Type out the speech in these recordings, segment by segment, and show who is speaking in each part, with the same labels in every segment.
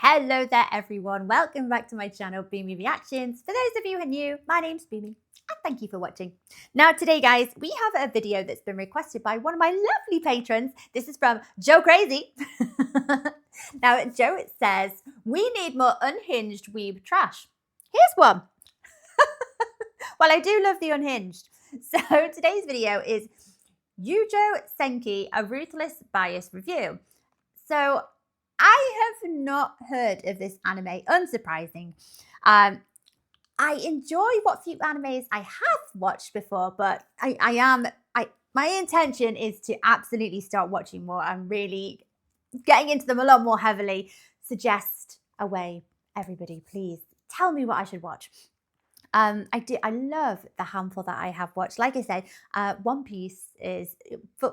Speaker 1: Hello there everyone, welcome back to my channel Boomy Reactions. For those of you who are new, my name's Boomy and thank you for watching. Now today guys, we have a video that's been requested by one of my lovely patrons. This is from Joe Crazy. Now Joe says, we need more unhinged weeb trash. Here's one. Well, I do love the unhinged. So today's video is Youjo Senki, a Ruthless bias review. So I have not heard of this anime, unsurprising. I enjoy what few animes I have watched before, but my intention is to absolutely start watching more and really getting into them a lot more heavily. Suggest a way, everybody, please. Tell me what I should watch. I love the handful that I have watched. Like I said, One Piece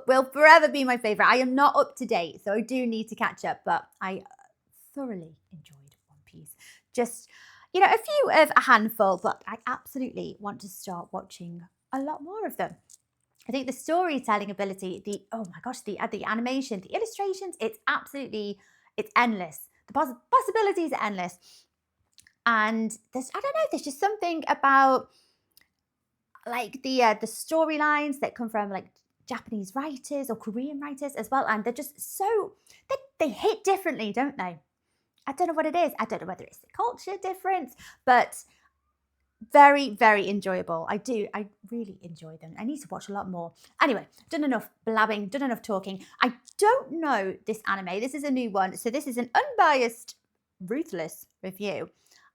Speaker 1: will forever be my favorite. I am not up to date, so I do need to catch up, but I thoroughly enjoyed One Piece. Just, you know, a handful, but I absolutely want to start watching a lot more of them. I think the storytelling ability, oh my gosh, the animation, the illustrations, it's endless. The possibilities are endless. And there's, I don't know, there's just something about like the storylines that come from like Japanese writers or Korean writers as well. And they're just so, they hit differently, don't they? I don't know what it is. I don't know whether it's the culture difference, but very, very enjoyable. I really enjoy them. I need to watch a lot more. Anyway, done enough blabbing, done enough talking. I don't know this anime. This is a new one. So this is an unbiased, Ruthless review.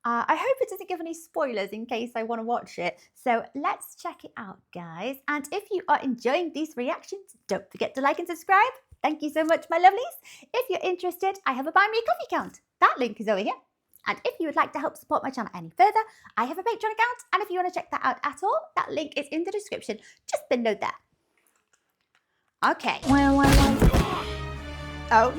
Speaker 1: I hope it doesn't give any spoilers in case I want to watch it. So let's check it out, guys. And if you are enjoying these reactions, don't forget to like and subscribe. Thank you so much, my lovelies. If you're interested, I have a Buy Me a Coffee account. That link is over here. And if you would like to help support my channel any further, I have a Patreon account. And if you want to check that out at all, that link is in the description, just below there. Okay. Oh.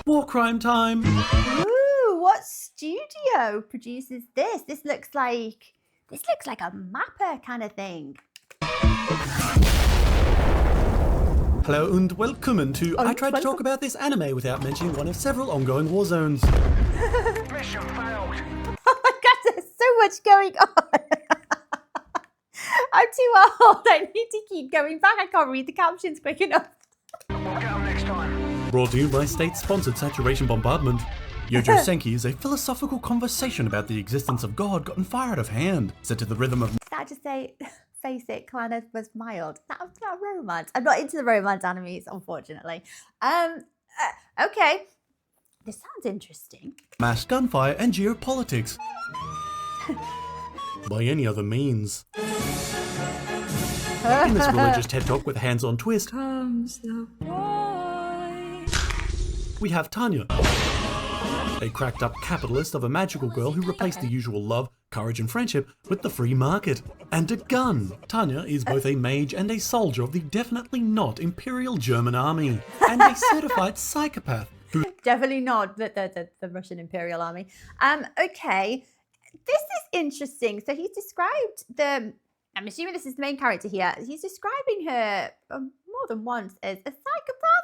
Speaker 2: War crime time!
Speaker 1: Ooh, what studio produces this? This looks like a mapper kind of thing.
Speaker 2: Hello and welcome to I tried to talk about this anime without mentioning one of several ongoing war zones.
Speaker 3: Mission failed.
Speaker 1: Oh my god, there's so much going on. I'm too old. I need to keep going back. I can't read the captions quick enough.
Speaker 3: We'll get them next time.
Speaker 2: Brought to you by state-sponsored saturation bombardment. Youjo Senki is a philosophical conversation about the existence of God gotten far out of hand, set to the rhythm of...
Speaker 1: Did I just say, face it, Clan was mild? That was not romance. I'm not into the romance animes, unfortunately. Okay. This sounds interesting.
Speaker 2: mass gunfire and geopolitics. By any other means. In this religious TED Talk with a hands-on twist, we have Tanya, a cracked-up capitalist of a magical girl who replaced the usual love, courage and friendship with the free market. And a gun. Tanya is both a mage and a soldier of the definitely not Imperial German Army, and a certified psychopath who...
Speaker 1: Definitely not the Russian Imperial Army. Okay, this is interesting. So he's described I'm assuming this is the main character here. He's describing her more than once as a psychopath.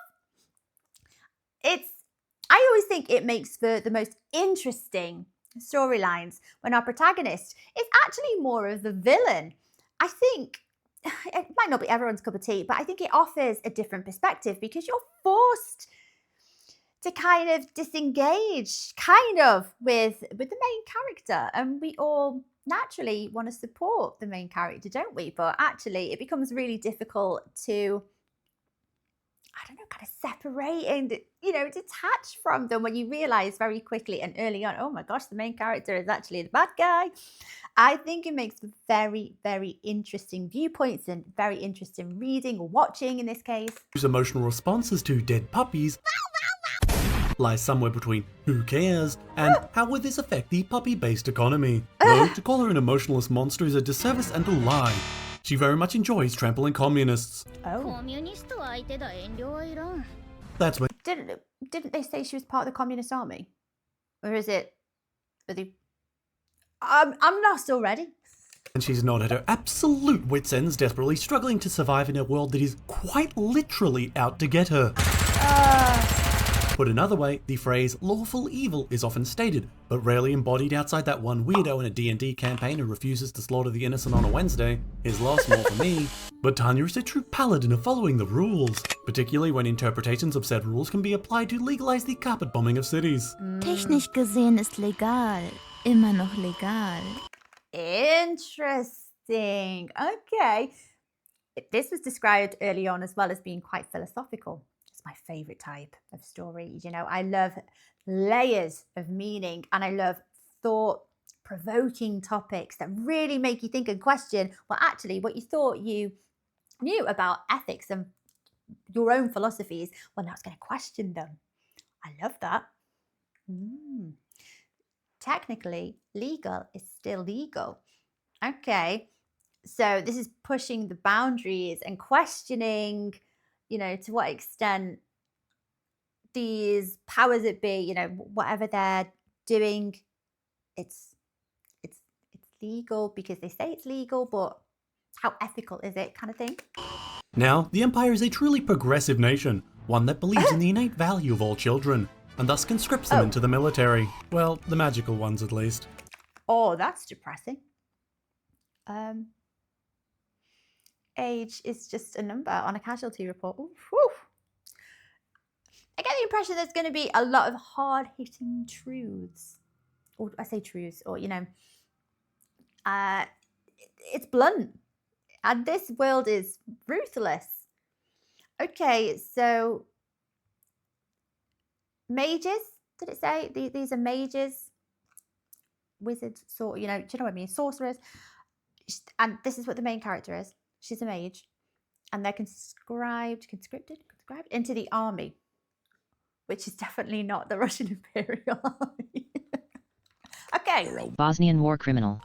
Speaker 1: I always think it makes for the most interesting storylines when our protagonist is actually more of the villain. I think it might not be everyone's cup of tea, but I think it offers a different perspective because you're forced to kind of disengage with the main character, and we all naturally want to support the main character, don't we? But actually it becomes really difficult to, I don't know, kind of separate and, you know, detach from them when you realize very quickly and early on, oh my gosh, the main character is actually the bad guy. I think it makes very, very interesting viewpoints and very interesting reading or watching in this case.
Speaker 2: whose emotional responses to dead puppies lies somewhere between who cares and how would this affect the puppy-based economy. Though to call her an emotionless monster is a disservice and a lie. She very much enjoys trampling communists.
Speaker 1: Oh.
Speaker 2: That's when
Speaker 1: Didn't they say she was part of the communist army? Or is it... I'm lost already.
Speaker 2: and she's not at her absolute wits' ends, desperately struggling to survive in a world that is quite literally out to get her. Put another way, the phrase lawful evil is often stated, but rarely embodied outside that one weirdo in a D&D campaign who refuses to slaughter the innocent on a Wednesday. His loss more for me. But Tanya is a true paladin of following the rules, particularly when interpretations of said rules can be applied to legalize the carpet bombing of cities.
Speaker 4: Technisch gesehen ist legal. Immer noch legal.
Speaker 1: Interesting. Okay. This was described early on as well as being quite philosophical. It's my favorite type of story. You know, I love layers of meaning and I love thought-provoking topics that really make you think and question, well, actually, what you thought you knew about ethics and your own philosophies, well, now it's going to question them. I love that. Technically, legal is still legal. Okay. So this is pushing the boundaries and questioning, you know, to what extent these powers that be, you know, whatever they're doing, it's legal because they say it's legal, but how ethical is it, kind of thing?
Speaker 2: Now, the Empire is a truly progressive nation, one that believes in the innate value of all children, and thus conscripts them into the military. Well, the magical ones at least.
Speaker 1: Oh, that's depressing. Age is just a number on a casualty report. Ooh, whew. I get the impression there's going to be a lot of hard-hitting truths. Or I say truths, or, you know, it's blunt. And this world is ruthless. Okay, so mages, did it say? These are mages, wizards, you know, do you know what I mean? Sorcerers. And this is what the main character is. She's a mage, and they're conscribed into the army, which is definitely not the Russian Imperial Army. Okay.
Speaker 5: Bosnian war criminal.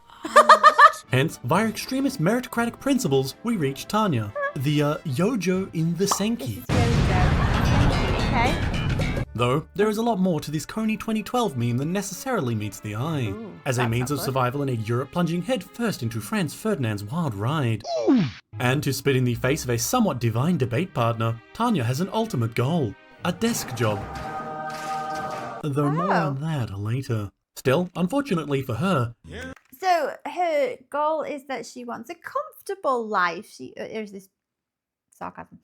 Speaker 2: Hence, via extremist meritocratic principles, we reach Tanya, the Youjo in the Senki.
Speaker 1: Okay.
Speaker 2: Though, there is a lot more to this Coney 2012 meme than necessarily meets the eye.
Speaker 1: Ooh,
Speaker 2: as a
Speaker 1: that's
Speaker 2: means
Speaker 1: not
Speaker 2: of
Speaker 1: good.
Speaker 2: survival in a Europe plunging headfirst into Franz Ferdinand's wild ride. And to spit in the face of a somewhat divine debate partner, Tanya has an ultimate goal, a desk job. Though more on that later. Still, unfortunately for her,
Speaker 1: So her goal is that she wants a comfortable life. There's this sarcasm.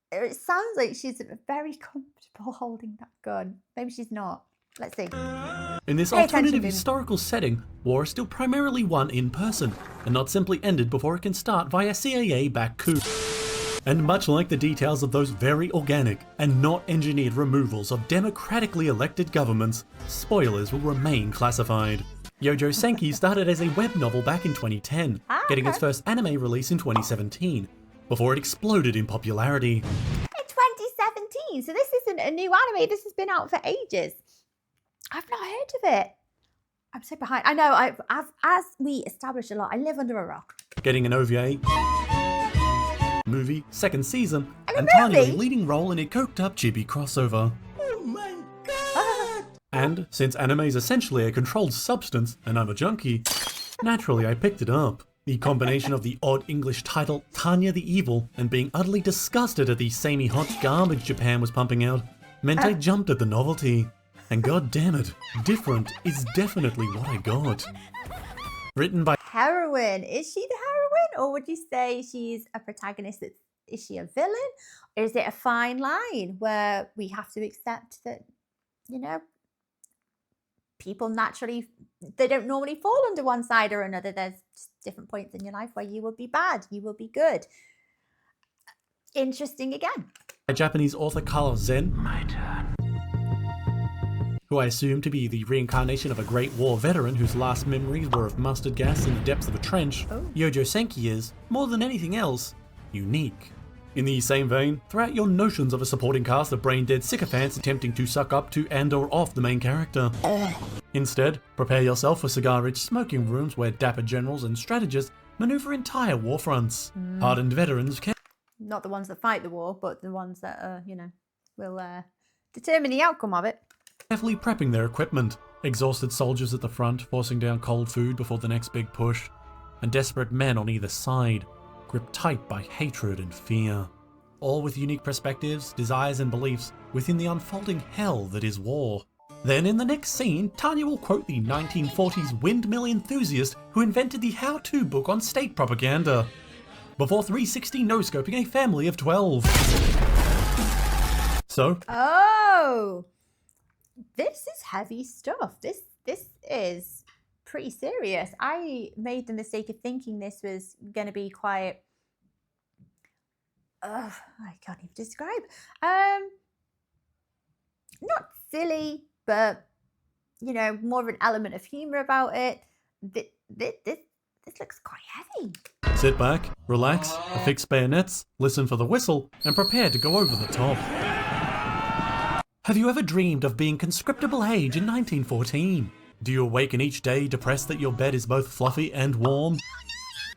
Speaker 1: It sounds like she's very comfortable holding that gun. Maybe she's not. Let's see.
Speaker 2: in this
Speaker 1: Pay attention,
Speaker 2: alternative
Speaker 1: Boomy.
Speaker 2: historical setting, war is still primarily won in person, and not simply ended before it can start via CIA-backed coup. And much like the details of those very organic and not engineered removals of democratically elected governments, spoilers will remain classified. Youjo Senki started as a web novel back in 2010, getting its first anime release in 2017, before it exploded in popularity.
Speaker 1: In 2017, so this isn't a new anime. This has been out for ages. I've not heard of it. I'm so behind. I know. As we established a lot, I live under a rock.
Speaker 2: Getting an OVA, movie, second season,
Speaker 1: And a
Speaker 2: and Tanya a
Speaker 1: movie?
Speaker 2: leading role in a coked-up chibi crossover.
Speaker 3: Oh my god!
Speaker 2: And since anime is essentially a controlled substance, and I'm a junkie, naturally I picked it up. The combination of the odd English title Tanya the Evil and being utterly disgusted at the samey hot garbage Japan was pumping out meant I jumped at the novelty. And god damn it, different is definitely what I got. Written by
Speaker 1: Heroine. Is she the heroine? Or would you say she's a protagonist? Is she a villain? Or is it a fine line where we have to accept that, you know, people naturally, they don't normally fall under one side or another. There's just different points in your life where you will be bad, you will be good. Interesting again.
Speaker 2: Japanese author Carl Zen,
Speaker 3: My turn.
Speaker 2: who I assume to be the reincarnation of a Great War veteran whose last memories were of mustard gas in the depths of a trench. Youjo Senki is, more than anything else, unique. In the same vein, throw out your notions of a supporting cast of brain-dead sycophants attempting to suck up to and or off the main character. Instead, prepare yourself for cigar-rich smoking rooms where dapper generals and strategists maneuver entire war fronts. Hardened veterans can
Speaker 1: Not the ones that fight the war, but the ones that, you know, will determine the outcome of it.
Speaker 2: carefully prepping their equipment, exhausted soldiers at the front forcing down cold food before the next big push, and desperate men on either side, gripped tight by hatred and fear. all with unique perspectives, desires and beliefs within the unfolding hell that is war. Then in the next scene, Tanya will quote the 1940s windmill enthusiast who invented the how-to book on state propaganda, before 360 no-scoping a family of 12. So...
Speaker 1: Oh! This is heavy stuff. This is pretty serious. I made the mistake of thinking this was going to be quite... I can't even describe. Not silly, but, you know, more of an element of humor about it. This looks quite heavy.
Speaker 2: Sit back, relax, affix bayonets, listen for the whistle, and prepare to go over the top. Have you ever dreamed of being conscriptable age in 1914? Do you awaken each day depressed that your bed is both fluffy and warm?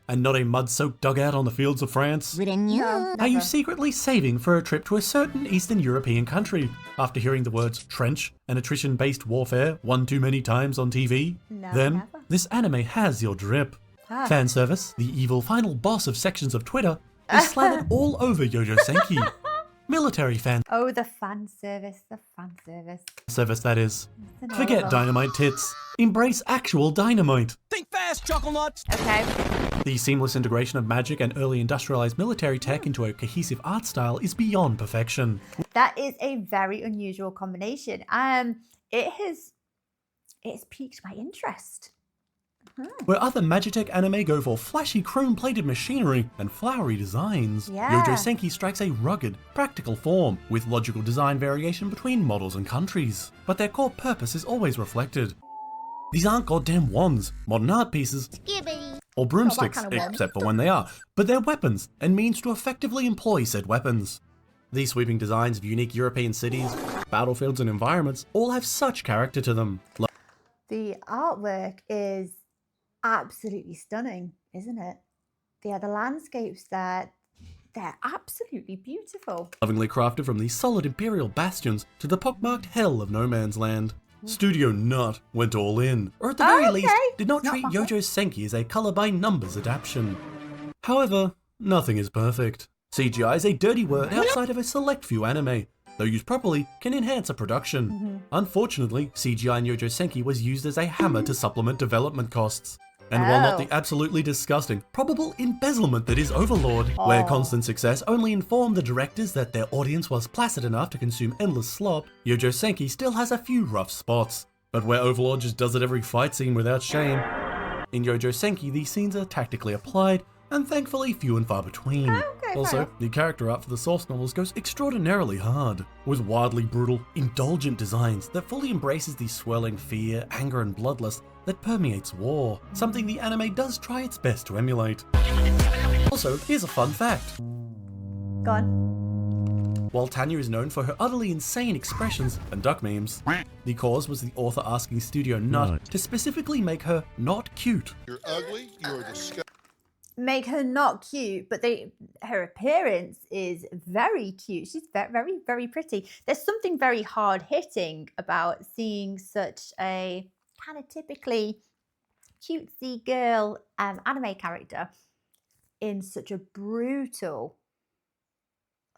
Speaker 2: And not a mud-soaked dugout on the fields of France?
Speaker 1: No,
Speaker 2: Are you
Speaker 1: never.
Speaker 2: secretly saving for a trip to a certain Eastern European country after hearing the words trench and attrition-based warfare one too many times on TV?
Speaker 1: No,
Speaker 2: Then,
Speaker 1: never.
Speaker 2: this anime has your drip.
Speaker 1: Ah.
Speaker 2: Fan service, the evil final boss of sections of Twitter, is slathered all over Youjo Senki. Military fan
Speaker 1: Oh, the fan service, the fan service.
Speaker 2: service, that is.
Speaker 1: It's
Speaker 2: Forget
Speaker 1: adorable.
Speaker 2: dynamite tits. Embrace actual dynamite.
Speaker 3: Think fast, chuckle nuts.
Speaker 1: Okay.
Speaker 2: The seamless integration of magic and early industrialized military tech into a cohesive art style is beyond perfection.
Speaker 1: That is a very unusual combination. It's piqued my interest.
Speaker 2: Where other Magitech anime go for flashy chrome-plated machinery and flowery designs,
Speaker 1: Yeah.
Speaker 2: Youjo Senki strikes a rugged, practical form with logical design variation between models and countries. But their core purpose is always reflected. These aren't goddamn wands, modern art pieces, or broomsticks,
Speaker 1: kind of wand.
Speaker 2: except for when they are, but they're weapons and means to effectively employ said weapons. These sweeping designs of unique European cities, battlefields and environments all have such character to them.
Speaker 1: The artwork is absolutely stunning, isn't it? Yeah, the landscapes they're absolutely beautiful.
Speaker 2: Lovingly crafted from the solid Imperial bastions to the pockmarked hell of no man's land. Studio Nut went all in, or at the very least, did not
Speaker 1: Not
Speaker 2: treat
Speaker 1: my
Speaker 2: Youjo Senki as a colour by numbers adaptation. However, nothing is perfect. CGI is a dirty word outside of a select few anime, though used properly, can enhance a production. Unfortunately, CGI in Youjo Senki was used as a hammer to supplement development costs. And while not
Speaker 1: Oh.
Speaker 2: the absolutely disgusting, probable embezzlement that is Overlord, where constant success only informed the directors that their audience was placid enough to consume endless slop, Youjo Senki still has a few rough spots. But where Overlord just does it every fight scene without shame, in Youjo Senki these scenes are tactically applied, and thankfully few and far between.
Speaker 1: Okay,
Speaker 2: Also,
Speaker 1: fair.
Speaker 2: the character art for the source novels goes extraordinarily hard, with wildly brutal, indulgent designs that fully embraces the swirling fear, anger and bloodlust that permeates war, something the anime does try its best to emulate. Also, here's a fun fact.
Speaker 1: Go on.
Speaker 2: While Tanya is known for her utterly insane expressions and duck memes, the cause was the author asking Studio Nut to specifically make her not cute.
Speaker 5: You're ugly, you're disgusting.
Speaker 1: Make her not cute, but her appearance is very cute. She's very, very pretty. There's something very hard-hitting about seeing such a kind of typically cutesy girl anime character in such a brutal,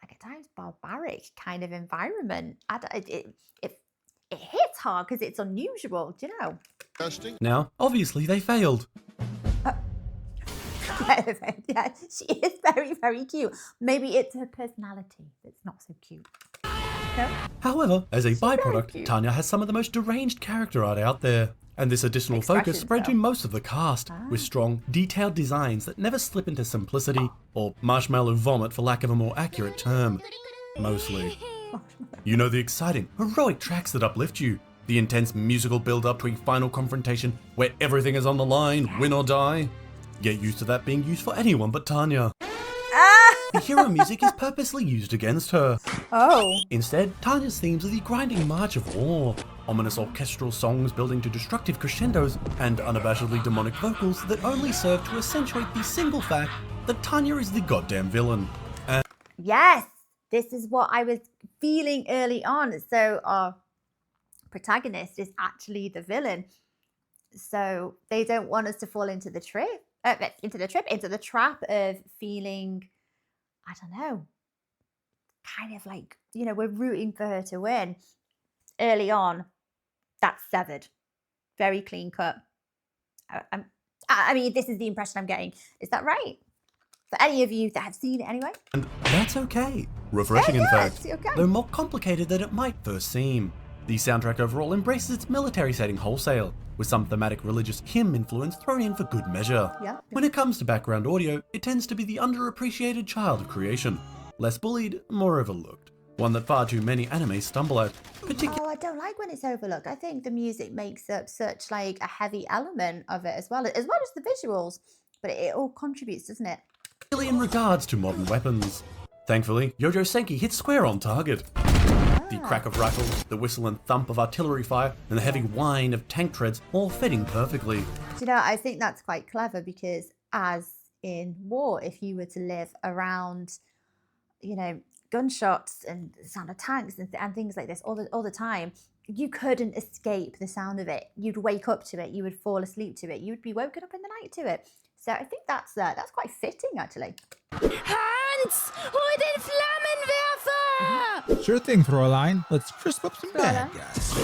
Speaker 1: like at times barbaric kind of environment. It hits hard because it's unusual, do you know?
Speaker 2: Now, obviously they failed.
Speaker 1: Yeah, she is very, very cute. Maybe it's her personality that's not so cute. No?
Speaker 2: However, as a
Speaker 1: very
Speaker 2: byproduct,
Speaker 1: cute.
Speaker 2: Tanya has some of the most deranged character art out there. And this additional focus
Speaker 1: Expressions,
Speaker 2: spread to
Speaker 1: though.
Speaker 2: most of the cast, with strong, detailed designs that never slip into simplicity, or marshmallow vomit for lack of a more accurate term. Mostly. You know, the exciting, heroic tracks that uplift you, the intense musical build-up to a final confrontation where everything is on the line, win or die. Get used to that being used for anyone but Tanya. The hero music is purposely used against her.
Speaker 1: Oh.
Speaker 2: Instead, Tanya's themes are the grinding march of war, ominous orchestral songs building to destructive crescendos, and unabashedly demonic vocals that only serve to accentuate the single fact that Tanya is the goddamn villain.
Speaker 1: Yes, this is what I was feeling early on. So our protagonist is actually the villain. So they don't want us to fall into the trap of feeling, I don't know, kind of like, you know, we're rooting for her to win early on, that's severed. Very clean cut. I mean, this is the impression I'm getting. Is that right? For any of you that have seen it anyway?
Speaker 2: And that's okay. Refreshing, in fact.
Speaker 1: Okay.
Speaker 2: Though more complicated than it might first seem. The soundtrack overall embraces its military setting wholesale, with some thematic religious hymn influence thrown in for good measure.
Speaker 1: Yeah.
Speaker 2: When it comes to background audio, it tends to be the underappreciated child of creation. Less bullied, more overlooked. One that far too many animes stumble at.
Speaker 1: Oh, I don't like when it's overlooked. I think the music makes up such like a heavy element of it as well as the visuals. But it all contributes, doesn't it?
Speaker 2: Particularly in regards to modern weapons. Thankfully, Youjo Senki hits square on target. The crack of rifles, the whistle and thump of artillery fire, and the heavy whine of tank treads all fitting perfectly.
Speaker 1: Do you know, I think that's quite clever because as in war, if you were to live around, you know, gunshots and the sound of tanks and things like this all the time, you couldn't escape the sound of it. You'd wake up to it. You would fall asleep to it. You would be woken up in the night to it. So I think that's quite fitting, actually.
Speaker 4: Hans, hol den Flammenwerfer!
Speaker 3: Sure thing, Fräulein. Let's crisp up some bad guys.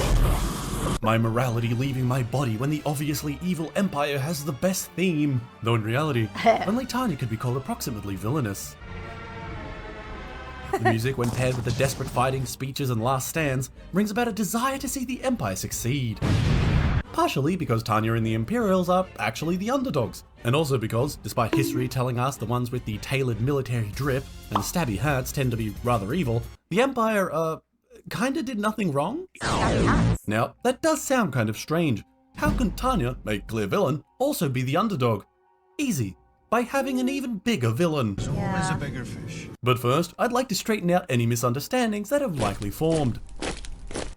Speaker 2: My morality leaving my body when the obviously evil empire has the best theme. Though in reality, only Tanya could be called approximately villainous. The music, when paired with the desperate fighting, speeches, and last stands, brings about a desire to see the Empire succeed. Partially because Tanya and the Imperials are actually the underdogs, and also because, despite history telling us the ones with the tailored military drip and stabby hats tend to be rather evil, the Empire, kinda did nothing wrong? Now, that does sound kind of strange. How can Tanya, a clear villain, also be the underdog? Easy. By having an even bigger villain.
Speaker 3: There's always a bigger fish.
Speaker 2: But first, I'd like to straighten out any misunderstandings that have likely formed.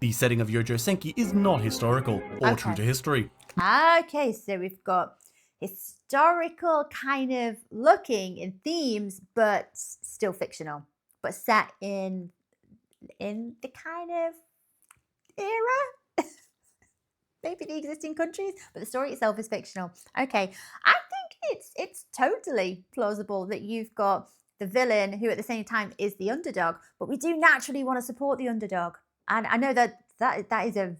Speaker 2: The setting of Youjo Senki is not historical or true to history.
Speaker 1: Okay, so we've got historical kind of looking in themes, but still fictional, but set in the kind of era, maybe the existing countries, but the story itself is fictional. Okay, I think it's totally plausible that you've got the villain who at the same time is the underdog, but we do naturally want to support the underdog. And I know that is a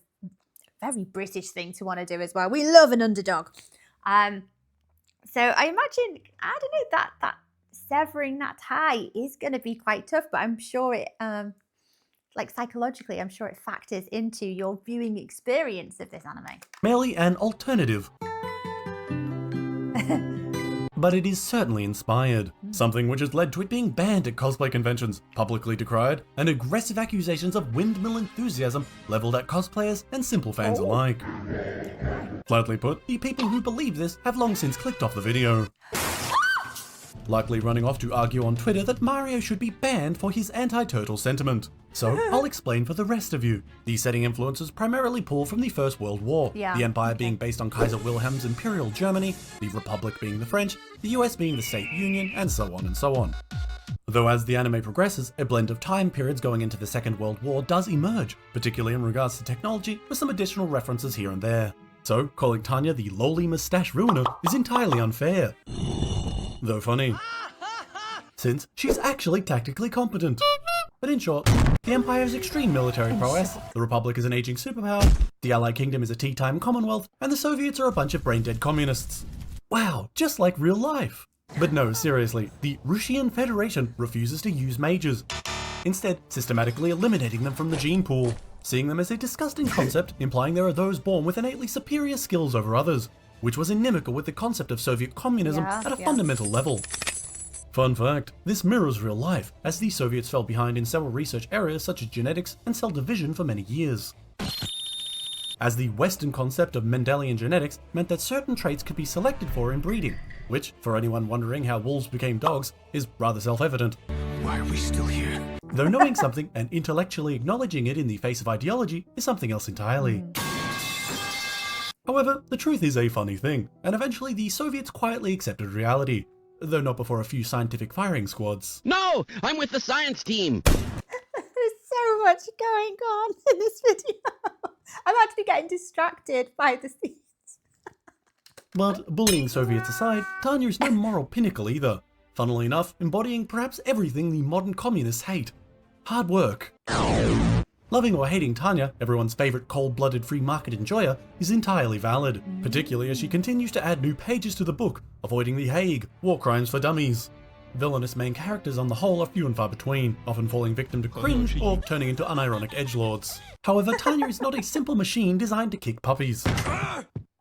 Speaker 1: very British thing to want to do as well. We love an underdog. So I imagine, I don't know, that severing that tie is going to be quite tough, but I'm sure it, like psychologically, I'm sure it factors into your viewing experience of this anime.
Speaker 2: Merely an alternative. But it is certainly inspired. Something which has led to it being banned at cosplay conventions, publicly decried, and aggressive accusations of windmill enthusiasm leveled at cosplayers and simple fans alike. Flatly put, the people who believe this have long since clicked off the video. Likely running off to argue on Twitter that Mario should be banned for his anti-turtle sentiment. So, I'll explain for the rest of you. The setting influences primarily pull from the First World War, the Empire being based on Kaiser Wilhelm's Imperial Germany, the Republic being the French, the US being the State Union, and so on and so on. Though as the anime progresses, a blend of time periods going into the Second World War does emerge, particularly in regards to technology, with some additional references here and there. So, calling Tanya the lowly moustache ruiner is entirely unfair. Though funny, since she's actually tactically competent. But in short, the Empire has extreme military prowess, the Republic is an aging superpower, the Allied Kingdom is a tea-time Commonwealth, and the Soviets are a bunch of brain-dead communists. Wow, just like real life. But no, seriously, the Russian Federation refuses to use mages, instead systematically eliminating them from the gene pool, seeing them as a disgusting concept implying there are those born with innately superior skills over others, which was inimical with the concept of Soviet communism at a fundamental level. Fun fact, this mirrors real life, as the Soviets fell behind in several research areas such as genetics and cell division for many years. As the Western concept of Mendelian genetics meant that certain traits could be selected for in breeding, which, for anyone wondering how wolves became dogs, is rather self-evident.
Speaker 3: Why are we still here?
Speaker 2: Though knowing something and intellectually acknowledging it in the face of ideology is something else entirely. However, the truth is a funny thing, and eventually the Soviets quietly accepted reality, though not before a few scientific firing squads.
Speaker 6: No! I'm with the science team!
Speaker 1: There's so much going on in this video. I'm actually getting distracted by the scenes.
Speaker 2: But bullying Soviets aside, Tanya is no moral pinnacle either, funnily enough embodying perhaps everything the modern communists hate. hard work. Loving or hating Tanya, everyone's favourite cold-blooded free market enjoyer, is entirely valid, particularly as she continues to add new pages to the book, avoiding The Hague, war crimes for dummies. Villainous main characters on the whole are few and far between, often falling victim to cringe or turning into unironic edgelords. However, Tanya is not a simple machine designed to kick puppies.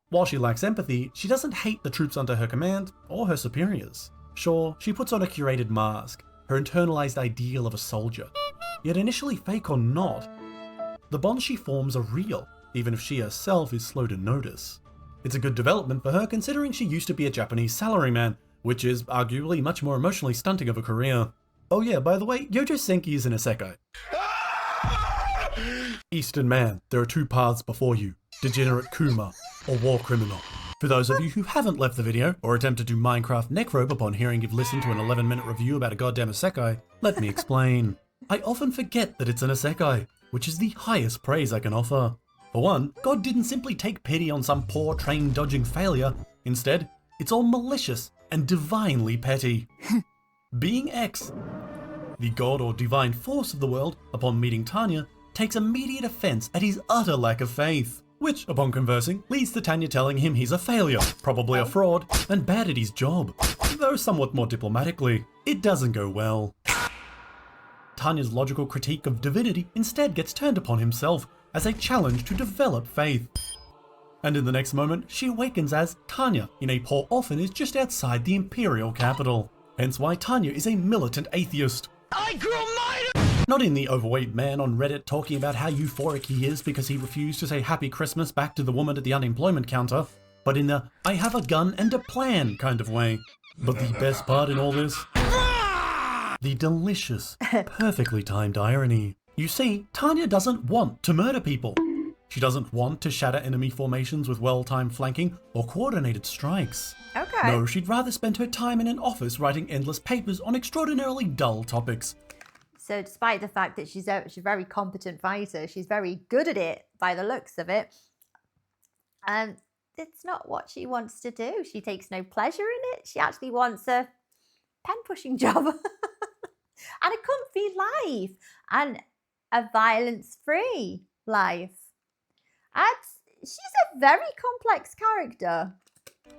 Speaker 2: While she lacks empathy, she doesn't hate the troops under her command or her superiors. Sure, she puts on a curated mask, her internalized ideal of a soldier. Yet initially fake or not, the bonds she forms are real, even if she herself is slow to notice. It's a good development for her considering she used to be a Japanese salaryman, which is arguably much more emotionally stunting of a career. Oh yeah, by the way, Youjo Senki is an isekai. Eastern man, there are two paths before you, degenerate Kuma or war criminal. For those of you who haven't left the video or attempted to Minecraft necrobe upon hearing you've listened to an 11-minute review about a goddamn isekai, let me explain. I often forget that it's an isekai, which is the highest praise I can offer. For one, God didn't simply take pity on some poor train-dodging failure. Instead, it's all malicious and divinely petty. Being X, the god or divine force of the world, upon meeting Tanya, takes immediate offense at his utter lack of faith, which, upon conversing, leads to Tanya telling him he's a failure, probably a fraud, and bad at his job. Though somewhat more diplomatically, it doesn't go well. Tanya's logical critique of divinity instead gets turned upon himself as a challenge to develop faith. And in the next moment, she awakens as Tanya in a poor orphanage just outside the imperial capital. Hence why Tanya is a militant atheist.
Speaker 6: I grew mine!
Speaker 2: Not in the overweight man on Reddit talking about how euphoric he is because he refused to say Happy Christmas back to the woman at the unemployment counter, but in the I have a gun and a plan kind of way. But the best part in all this? The delicious, perfectly timed irony. You see, Tanya doesn't want to murder people. She doesn't want to shatter enemy formations with well-timed flanking or coordinated strikes.
Speaker 1: Okay.
Speaker 2: No, she'd rather spend her time in an office writing endless papers on extraordinarily dull topics.
Speaker 1: So despite the fact that she's a very competent fighter, she's very good at it by the looks of it, it's not what she wants to do. She takes no pleasure in it. She actually wants a pen-pushing job and a comfy life and a violence-free life. And she's a very complex character.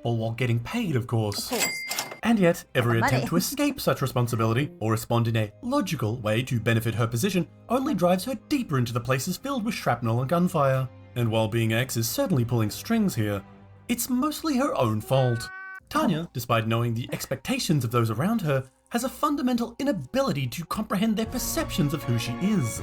Speaker 2: All while getting paid, of course.
Speaker 1: Of course.
Speaker 2: And yet, every
Speaker 1: Money.
Speaker 2: attempt to escape such responsibility or respond in a logical way to benefit her position only drives her deeper into the places filled with shrapnel and gunfire. And while being X is certainly pulling strings here, it's mostly her own fault. Tanya, despite knowing the expectations of those around her, has a fundamental inability to comprehend their perceptions of who she is.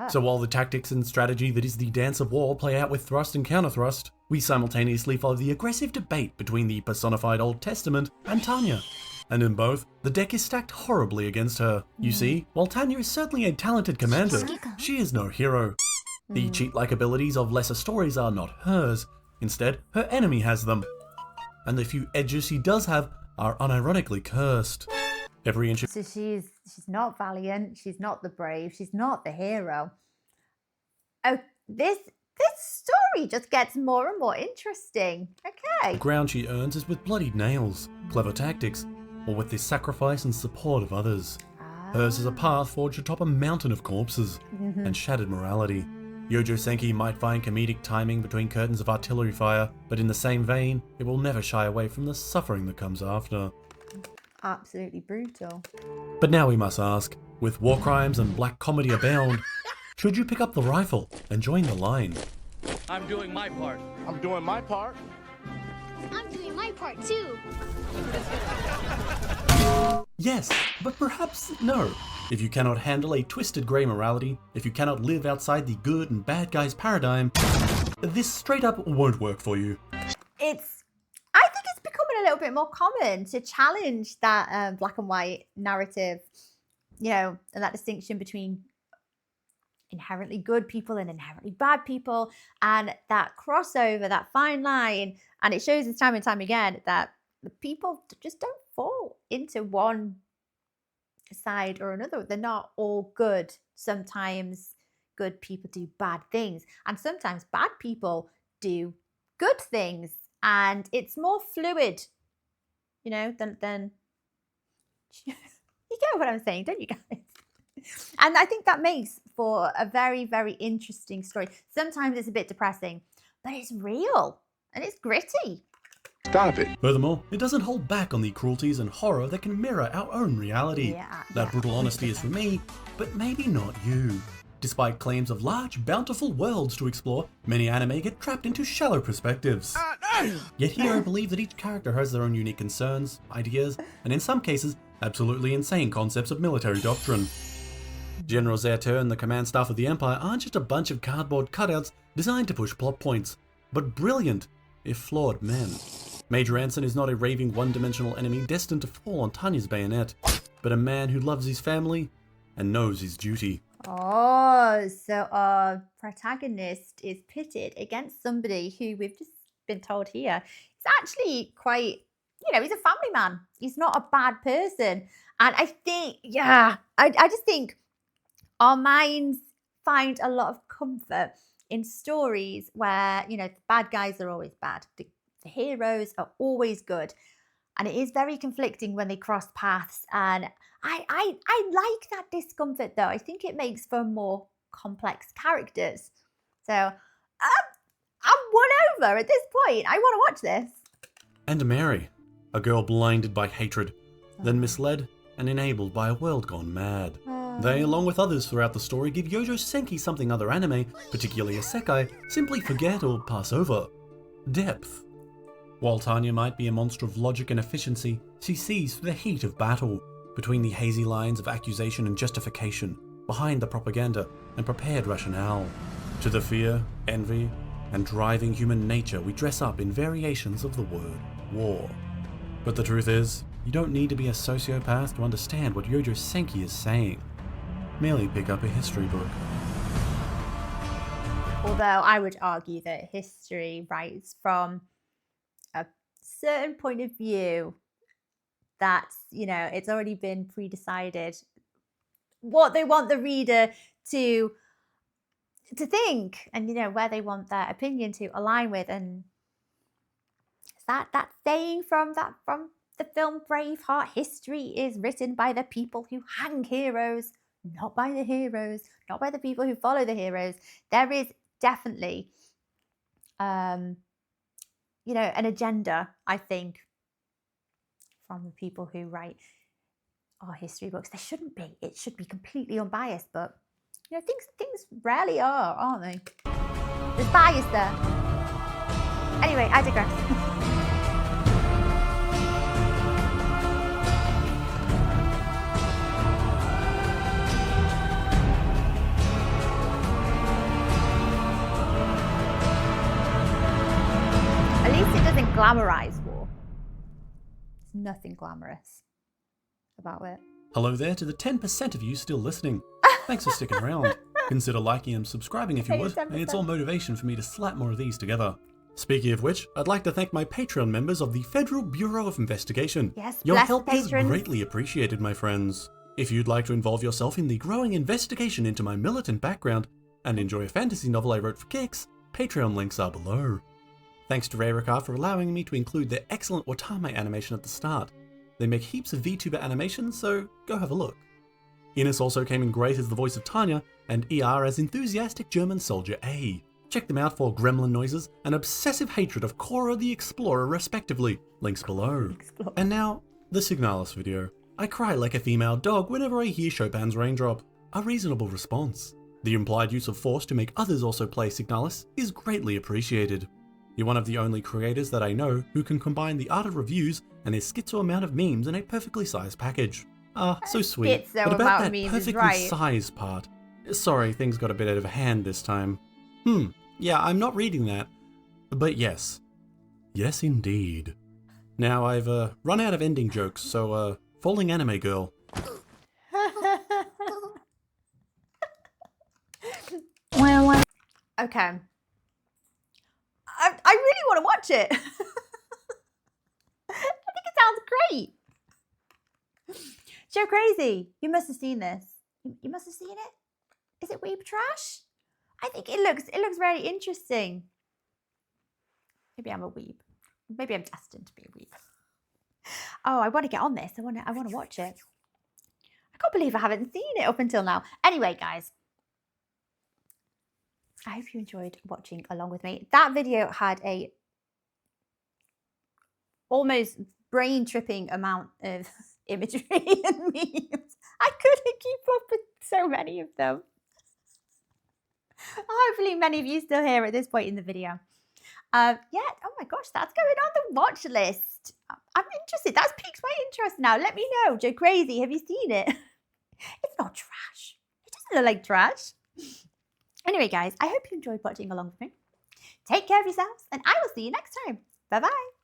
Speaker 2: So while the tactics and strategy that is the dance of war play out with thrust and counter-thrust, we simultaneously follow the aggressive debate between the personified Old Testament and Tanya. And in both, the deck is stacked horribly against her. You see, while Tanya is certainly a talented commander, she is no hero. The cheat-like abilities of lesser stories are not hers. Instead, her enemy has them. And the few edges she does have are unironically cursed. Every inch of
Speaker 1: So she's not valiant, she's not the brave, she's not the hero. Oh, this story just gets more and more interesting. Okay.
Speaker 2: ground she earns is with bloodied nails, clever tactics, or with the sacrifice and support of others. Hers is a path forged atop a mountain of corpses and shattered morality. Youjo Senki might find comedic timing between curtains of artillery fire, but in the same vein, it will never shy away from the suffering that comes after.
Speaker 1: Absolutely brutal.
Speaker 2: But now we must ask, with war crimes and black comedy abound, should you pick up the rifle and join the line?
Speaker 6: I'm doing my part.
Speaker 5: I'm doing my part.
Speaker 7: I'm doing my part too.
Speaker 2: Yes, but perhaps no. If you cannot handle a twisted grey morality, if you cannot live outside the good and bad guys paradigm, this straight up won't work for you.
Speaker 1: I think it's becoming a little bit more common to challenge that black and white narrative, you know, and that distinction between inherently good people and inherently bad people, and that crossover, that fine line. And it shows us time and time again that the people just don't fall into one side or another. They're not all good. Sometimes good people do bad things, and sometimes bad people do good things, and it's more fluid, you know, than you get what I'm saying, don't you guys? And I think that makes for a very, very interesting story. Sometimes it's a bit depressing, but it's real and it's gritty.
Speaker 5: Stop it.
Speaker 2: Furthermore, it doesn't hold back on the cruelties and horror that can mirror our own reality. That brutal honesty is for me, but maybe not you. Despite claims of large, bountiful worlds to explore, many anime get trapped into shallow perspectives. Yet here I believe that each character has their own unique concerns, ideas, and in some cases, absolutely insane concepts of military doctrine. General Zerter and the command staff of the Empire aren't just a bunch of cardboard cutouts designed to push plot points, but brilliant, if flawed men. Major Anson is not a raving one-dimensional enemy destined to fall on Tanya's bayonet, but a man who loves his family and knows his duty.
Speaker 1: Oh, so our protagonist is pitted against somebody who we've just been told here is actually quite, he's a family man. He's not a bad person. And I think, I just think our minds find a lot of comfort in stories where, the bad guys are always bad. The heroes are always good. And it is very conflicting when they cross paths. And I like that discomfort, though. I think it makes for more complex characters. So I'm won over at this point. I want to watch this.
Speaker 2: And Mary, a girl blinded by hatred, then misled and enabled by a world gone mad. They, along with others throughout the story, give Youjo Senki something other anime, particularly isekai, simply forget or pass over: depth. While Tanya might be a monster of logic and efficiency, she sees through the heat of battle, between the hazy lines of accusation and justification, behind the propaganda and prepared rationale. To the fear, envy, and driving human nature we dress up in variations of the word war. But the truth is, you don't need to be a sociopath to understand what Youjo Senki is saying. Merely pick up a history book.
Speaker 1: Although I would argue that history writes from a certain point of view that, it's already been pre-decided what they want the reader to think and, where they want their opinion to align with. And that saying from the film Braveheart, history is written by the people who hang heroes, not by the heroes, not by the people who follow the heroes. There is definitely, an agenda, I think, from the people who write our history books. There shouldn't be. It should be completely unbiased, but, things rarely are, aren't they? There's bias there. Anyway, I digress. At least it doesn't glamorize war. There's nothing glamorous about it.
Speaker 2: Hello there to the 10% of you still listening. Thanks for sticking around. Consider liking and subscribing if you would, and it's all motivation for me to slap more of these together. Speaking of which, I'd like to thank my Patreon members of the Federal Bureau of Investigation.
Speaker 1: Yes,
Speaker 2: your
Speaker 1: bless
Speaker 2: help
Speaker 1: the
Speaker 2: is
Speaker 1: patrons.
Speaker 2: greatly appreciated, my friends. If you'd like to involve yourself in the growing investigation into my militant background and enjoy a fantasy novel I wrote for kicks, Patreon links are below. Thanks to Rayrica for allowing me to include their excellent Watame animation at the start. They make heaps of VTuber animations, so go have a look. Ines also came in great as the voice of Tanya, and ER as enthusiastic German soldier A. Check them out for gremlin noises and obsessive hatred of Cora the Explorer respectively, links below. And now, the Signalis video. I cry like a female dog whenever I hear Chopin's Raindrop. A reasonable response. The implied use of force to make others also play Signalis is greatly appreciated. You're one of the only creators that I know who can combine the art of reviews and a schizo amount of memes in a perfectly sized package. So sweet.
Speaker 1: Schizo
Speaker 2: But about
Speaker 1: amount
Speaker 2: that
Speaker 1: of memes is
Speaker 2: perfectly
Speaker 1: right.
Speaker 2: sized part. Sorry, things got a bit out of hand this time. Yeah, I'm not reading that. But yes. Yes, indeed. Now I've run out of ending jokes, so falling anime girl.
Speaker 1: Okay. I really want to watch it. I think it sounds great. Joe Crazy, you must have seen this. You must have seen it. Is it weeb trash? I think it looks very interesting. Maybe I'm a weeb. Maybe I'm destined to be a weeb. Oh, I want to get on this. I want to watch it. can't believe I haven't seen it up until now. Anyway, guys, I hope you enjoyed watching along with me. That video had a almost brain-tripping amount of imagery and memes. I couldn't keep up with so many of them. Hopefully many of you still here at this point in the video. Yeah, oh my gosh, that's going on the watch list. I'm interested. That's piqued my interest now. Let me know. Joe Crazy, have you seen it? It's not trash. It doesn't look like trash. Anyway, guys, I hope you enjoyed watching along with me. Take care of yourselves, and I will see you next time. Bye-bye.